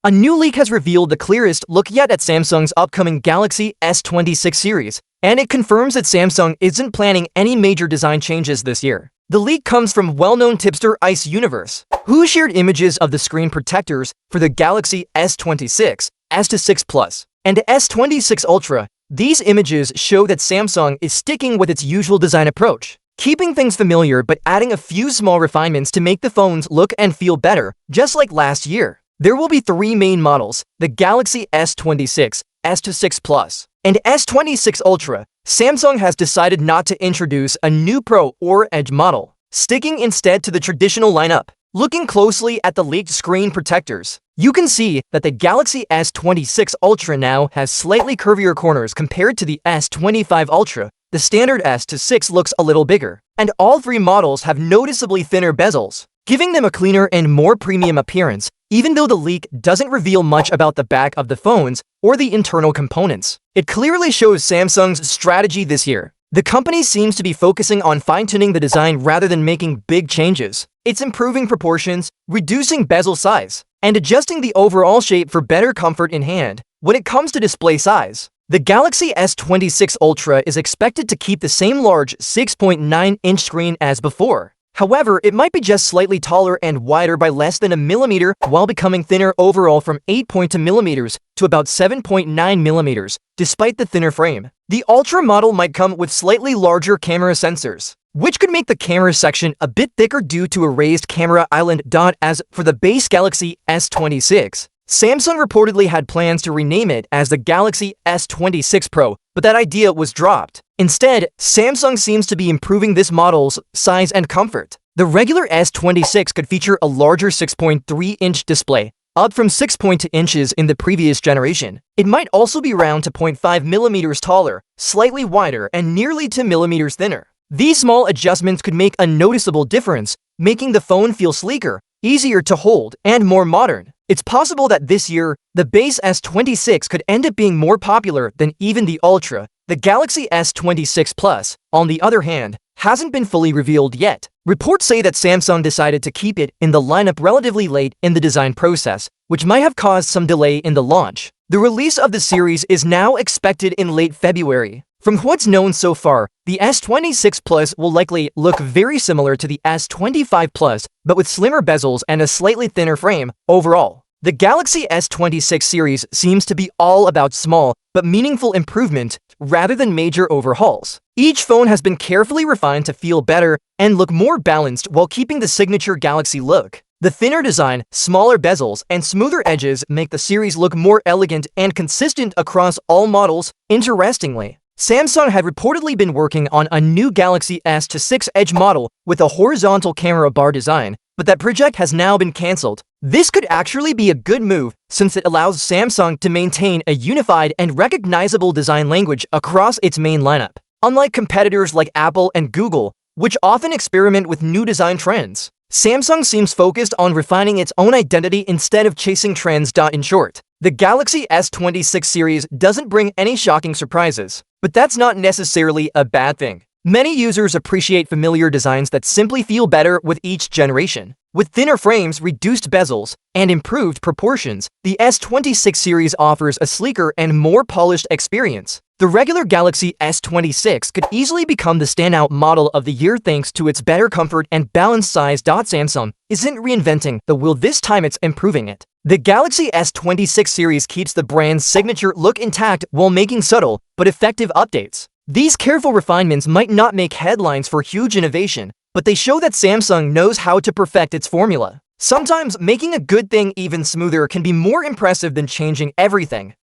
A new leak has revealed the clearest look yet at Samsung's upcoming Galaxy S26 series, and it confirms that Samsung isn't planning any major design changes this year. The leak comes from well-known tipster Ice Universe, who shared images of the screen protectors for the Galaxy S26, S26 Plus, and S26 Ultra. These images show that Samsung is sticking with its usual design approach, keeping things familiar but adding a few small refinements to make the phones look and feel better, just like last year. There will be three main models: the Galaxy S26, S26 Plus, and S26 Ultra. Samsung has decided not to introduce a new Pro or Edge model, sticking instead to the traditional lineup. Looking closely at the leaked screen protectors, you can see that the Galaxy S26 Ultra now has slightly curvier corners compared to the S25 Ultra. The standard S26 looks a little bigger, and all three models have noticeably thinner bezels, giving them a cleaner and more premium appearance, even though the leak doesn't reveal much about the back of the phones or the internal components. It clearly shows Samsung's strategy this year. The company seems to be focusing on fine-tuning the design rather than making big changes. It's improving proportions, reducing bezel size, and adjusting the overall shape for better comfort in hand. When it comes to display size, the Galaxy S26 Ultra is expected to keep the same large 6.9-inch screen as before. However, it might be just slightly taller and wider by less than a millimeter, while becoming thinner overall from 8.2 millimeters to about 7.9 millimeters, despite the thinner frame. The Ultra model might come with slightly larger camera sensors, which could make the camera section a bit thicker due to a raised camera island. As for the base Galaxy S26, Samsung reportedly had plans to rename it as the Galaxy S26 Pro, but that idea was dropped. Instead, Samsung seems to be improving this model's size and comfort. The regular S26 could feature a larger 6.3-inch display, up from 6.2 inches in the previous generation. It might also be round to 0.5 millimeters taller, slightly wider, and nearly 2 millimeters thinner. These small adjustments could make a noticeable difference, making the phone feel sleeker, easier to hold, and more modern. It's possible that this year, the base S26 could end up being more popular than even the Ultra. The Galaxy S26 Plus, on the other hand, hasn't been fully revealed yet. Reports say that Samsung decided to keep it in the lineup relatively late in the design process, which might have caused some delay in the launch. The release of the series is now expected in late February. From what's known so far, the S26 Plus will likely look very similar to the S25 Plus, but with slimmer bezels and a slightly thinner frame overall. The Galaxy S26 series seems to be all about small but meaningful improvement rather than major overhauls. Each phone has been carefully refined to feel better and look more balanced while keeping the signature Galaxy look. The thinner design, smaller bezels, and smoother edges make the series look more elegant and consistent across all models. Interestingly, Samsung had reportedly been working on a new Galaxy S26 Edge model with a horizontal camera bar design, but that project has now been cancelled. This could actually be a good move, since it allows Samsung to maintain a unified and recognizable design language across its main lineup, unlike competitors like Apple and Google, which often experiment with new design trends. Samsung seems focused on refining its own identity instead of chasing trends. In short, the Galaxy S26 series doesn't bring any shocking surprises, but that's not necessarily a bad thing. Many users appreciate familiar designs that simply feel better with each generation. With thinner frames, reduced bezels, and improved proportions, the S26 series offers a sleeker and more polished experience. The regular Galaxy S26 could easily become the standout model of the year thanks to its better comfort and balanced size. Samsung isn't reinventing the wheel this time, it's improving it. The Galaxy S26 series keeps the brand's signature look intact while making subtle but effective updates. These careful refinements might not make headlines for huge innovation, but they show that Samsung knows how to perfect its formula. Sometimes making a good thing even smoother can be more impressive than changing everything.